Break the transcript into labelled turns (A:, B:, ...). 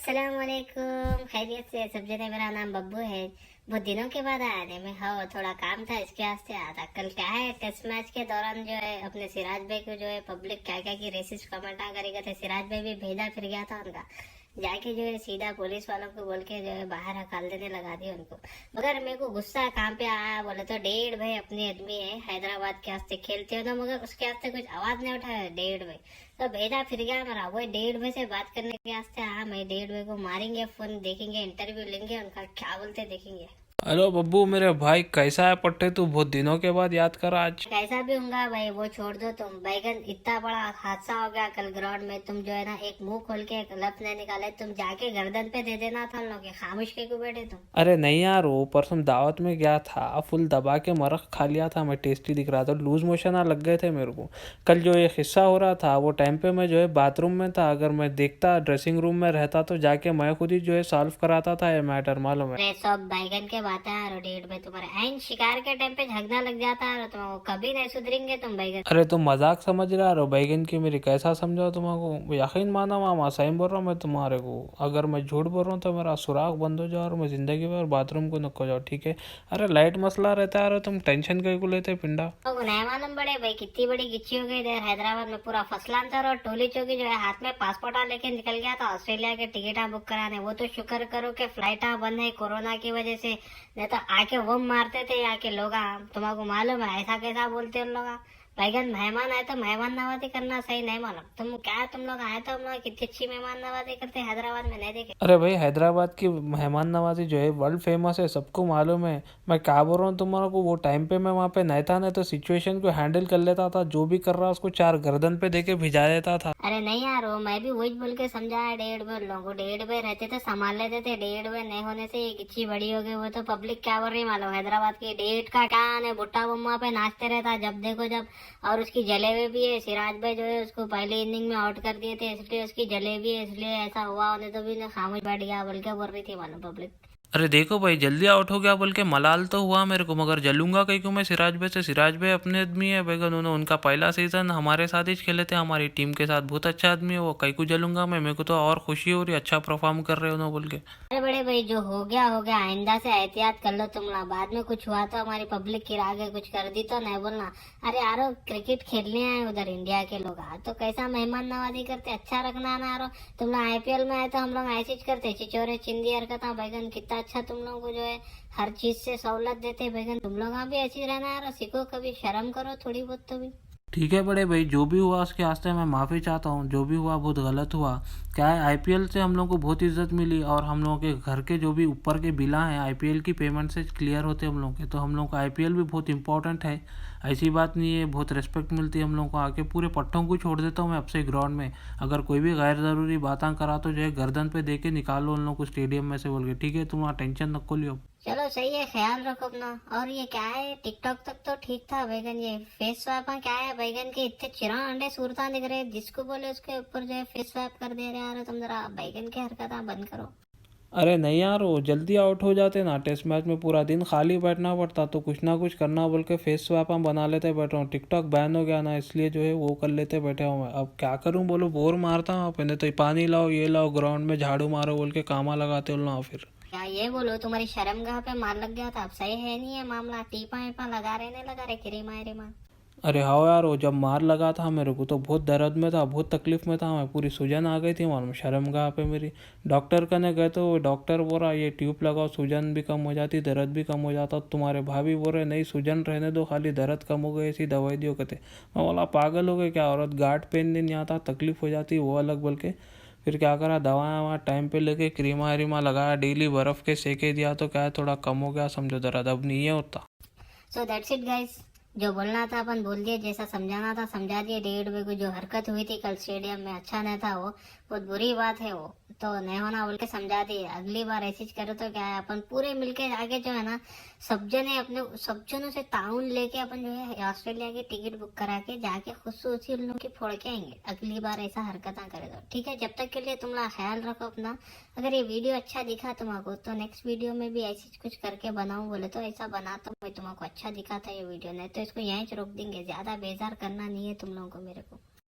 A: अस्सलाम वालेकुम, खैरियत से सब जने। मेरा नाम बब्बू है। बहुत दिनों के बाद आने में हाँ थोड़ा काम था, इसके वास्ते आया था। कल क्या है, टेस्ट मैच के दौरान जो है अपने सिराज भाई को जो है पब्लिक क्या क्या की रेसिस्ट कमेंट करेगा थे। सिराज भाई भी भेजा फिर गया था उनका, जाके जो है सीधा पुलिस वालों को बोल के जो है बाहर हकाल देने लगा दिया उनको। मगर मेरे को गुस्सा काम पे आया, बोले तो डेढ़ भाई अपनी आदमी है, हैदराबाद के वास्ते खेलते हो तो, मगर उसके वास्ते कुछ आवाज नहीं उठाया डेढ़ भाई तो भेजा फिर गया मेरा। वो डेढ़ भाई से बात करने के वास्ते हाँ, मैं डेढ़ भाई को मारेंगे, फोन देखेंगे, इंटरव्यू लेंगे, उनका क्या बोलते देखेंगे।
B: हेलो बब्बू मेरे भाई, कैसा है पट्टे? तू बहुत दिनों के बाद याद कर आज।
A: कैसा भी होगा भाई, वो छोड़ दो तुम। बैगन इतना बड़ा हादसा हो गया कल ग्राउंड में, तुम जो है ना एक मुंह खोल के एक लफ नहीं निकाले, तुम जाके गर्दन पे दे देना था उन लोग के। खामोश के क्यों बैठे तुम?
B: अरे नहीं यार, वो परसों दावत में गया था, फुल दबा के मरक खा लिया था मैं, टेस्टी दिख रहा था, लूज मोशन आ लग गए थे मेरे को। कल जो ये किस्सा हो रहा था वो टाइम पे मैं जो है बाथरूम में था, अगर मैं देखता ड्रेसिंग रूम में रहता तो जाके मैं खुद ही जो है सॉल्व कराता था ये मैटर, मालूम है।
A: अरे सब बैगन के बातें आ रहा डेढ़ में, तुम्हारे एंड शिकार के टाइम पे झगड़ा लग जाता है तुम, कभी नहीं सुधरेंगे तुम बैगन।
B: अरे तुम मजाक समझ रहा हो बैगन की मेरी? कैसा समझाओ तुमको? यकीन माना मामा, सही बोल रहा हूँ मैं तुम्हारे को। अगर मैं झूठ बोल रहा हूँ तो मेरा सुराग बंद हो जाओ और मैं जिंदगी भर बाथरूम को नको जाओ, ठीक है? अरे लाइट मसला रहता है, तुम टेंशन कहीं को लेते पिंडा।
A: तो नहीं मालूम बड़े भाई कितनी बड़ी गिच्ची हो गई इधर हैदराबाद में। पूरा फसलांतर और टोली चौकी जो है हाथ में पासपोर्ट लेके निकल गया था ऑस्ट्रेलिया के टिकट बुक कराने। वो तो शुक्र करो कि फ्लाइट बंद है कोरोना की वजह से, नहीं तो आके वो मारते थे आके लोग। तुम्हारा मालूम है ऐसा कैसा बोलते उन लोग? बैगन मेहमान आए तो मेहमान नवाजी करना सही नहीं मालूम तुम? क्या तुम लोग आए तो हम लोग कितनी अच्छी मेहमान नवाजी करते हैदराबाद में, नहीं देखे?
B: अरे भाई, हैदराबाद की मेहमान नवाजी जो है वर्ल्ड फेमस है, सबको मालूम है। मैं क्या बोल रहा हूँ तुम्हारा को, वो टाइम पे मैं वहाँ पे नहीं था ना, तो सिचुएशन को हैंडल कर लेता था, जो भी कर रहा उसको चार गर्दन पे देके भिजा देता था।
A: अरे नहीं यार, वो मैं भी वही बोल के समझाया डेढ़ बे लोगों को। डेढ़ बे रहते थे संभाल लेते थे, डेढ़ बे नहीं होने से ये गिच्ची बड़ी हो गई। वो तो पब्लिक क्या बोल रही मालूम, हैदराबाद की डेढ़ का कान है, भुट्टा बम्मा पे नाचते रहता जब देखो जब। और उसकी जलेबी भी है, सिराज भाई जो है उसको पहले इनिंग में आउट कर दिए थे, इसलिए उसकी जलेबी है, इसलिए ऐसा हुआ। उन्हें तो भी खामोश बैठ गया बोल के बोल रही थी मालूम पब्लिक।
B: अरे देखो भाई, जल्दी आउट हो गया बोल के मलाल तो हुआ मेरे को, मगर जलूंगा कहीं को मैं सिराज भाई से। सिराज भाई अपने आदमी है बैगन, उन्होंने उनका पहला सीजन हमारे साथ ही खेले थे, हमारी टीम के साथ, बहुत अच्छा आदमी है वो। कहीं को जलूंगा मैं, मेरे को तो और खुशी हो रही, अच्छा परफॉर्म कर रहे हो उन्होंने बोल के।
A: अरे बड़े भाई जो हो गया हो गया, आइंदा से एहतियात कर लो तुम लोग। बाद में कुछ हुआ तो हमारी पब्लिक की आगे कुछ कर दी तो नहीं बोलना। अरे यारो क्रिकेट खेलने आए उधर इंडिया के लोग, तो कैसा मेहमान नवाजी करते, अच्छा रखना ना यारो। तुम लोग आईपीएल में आए तो हम लोग ऐसे करते, चिचोरे चिंदी हरकत बैगन। कितना अच्छा तुम लोगों को जो है हर चीज से सहूलत देते बैगन। तुम लोग भी ऐसी रहना यार, सीखो, कभी शर्म करो थोड़ी बहुत तो भी।
B: ठीक है बड़े भाई, जो भी हुआ उसके वास्ते मैं माफ़ी चाहता हूँ, जो भी हुआ बहुत गलत हुआ। क्या है, आईपीएल से हम लोग को बहुत इज्जत मिली, और हम लोगों के घर के जो भी ऊपर के बिला हैं आईपीएल की पेमेंट से क्लियर होते हम लोग के, तो हम लोग को आईपीएल भी बहुत इंपॉर्टेंट है। ऐसी बात नहीं है, बहुत रिस्पेक्ट मिलती है हम लोग को। आके पूरे पट्टों को छोड़ देता हूँ मैं अब से ग्राउंड में। अगर कोई भी गैर ज़रूरी बातें करा तो जो है गर्दन पे दे के निकालो उन लोग को स्टेडियम में से बोल के, ठीक है? तुम वहाँ टेंशन नको लियो।
A: चलो सही है, ख्याल रखो अपना। और ये क्या है, टिकटॉक तक तो ठीक था बैगन, ये फेस स्वैप क्या है बैगन के? इतने चिरा अंडे सूरता दिख रहे, जिसको बोले उसके ऊपर जो है फेस स्वैप कर दे रहे यार। तुम जरा बैगन की हरकत बंद करो।
B: अरे नहीं यार, वो जल्दी आउट हो जाते ना, टेस्ट मैच में पूरा दिन खाली बैठना पड़ता, तो कुछ ना कुछ करना बोल के फेस स्वैप हम बना लेते बैठ रहा हूँ। टिकटॉक बैन हो गया ना, इसलिए जो है वो कर लेते बैठे हूँ मैं। अब क्या करूँ बोलो, बोर मारता हूँ अपने तो, पानी लाओ ये लाओ, ग्राउंड में झाड़ू मारो बोल के कामा लगाते हो ना फिर।
A: क्या ये बोलो, तुम्हारी शर्मगाह पे मार लग गया था, अब सही है नहीं है मामला? टीपा ईपा लगा रहे नहीं लगा रहे, किरीमा रिमा?
B: अरे हाँ यार, वो जब मार लगा था मेरे को तो बहुत दर्द में था, बहुत तकलीफ में था मैं, पूरी सूजन आ गई थी मालूम शर्मगाह पे मेरी। डॉक्टर कने गए तो डॉक्टर बोल रहा ये ट्यूब लगाओ, सूजन भी कम हो जाती, दर्द भी कम हो जाता। तुम्हारे भाभी बोल रहे नहीं सूजन रहने दो, खाली दर्द कम हो गई, ऐसी दवाई दियो कहते। मैं बोला पागल हो गए क्या, औरत गार्ड पहनने नहीं आता, तकलीफ हो जाती वो अलग बोल के। फिर क्या करा, दवाएं वहाँ टाइम पे लेके क्रीमा रीमा लगाया, डेली बर्फ़ के सेके दिया, तो क्या है थोड़ा कम हो गया समझो दर्द, अब नहीं है होता।
A: सो दैट्स इट गाइस, जो बोलना था अपन बोल दिया, जैसा समझाना था समझा दिया। डेढ़ बजे को जो हरकत हुई थी कल स्टेडियम में, अच्छा नहीं था वो, बहुत बुरी बात है वो, तो नहीं होना बोल के समझा दिए। अगली बार ऐसी करो तो क्या है, अपन पूरे मिलके आगे जो है ना, सब जने अपने सब जनों से ताउन लेके अपन जो है ऑस्ट्रेलिया की टिकट बुक करा के जाके खुद से उसी उन लोगों की फोड़ के आएंगे। अगली बार ऐसा हरकत करे तो ठीक है। जब तक के लिए तुम लोग ख्याल रखो अपना। अगर ये वीडियो अच्छा दिखा तुमको तो नेक्स्ट वीडियो में भी ऐसी कुछ करके बनाऊं बोले तो ऐसा बनाता हूँ मैं। तुमको अच्छा दिखा था ये वीडियो, नहीं तो इसको यहीं रोक देंगे। ज्यादा बेजार करना नहीं है तुम लोगों को मेरे को।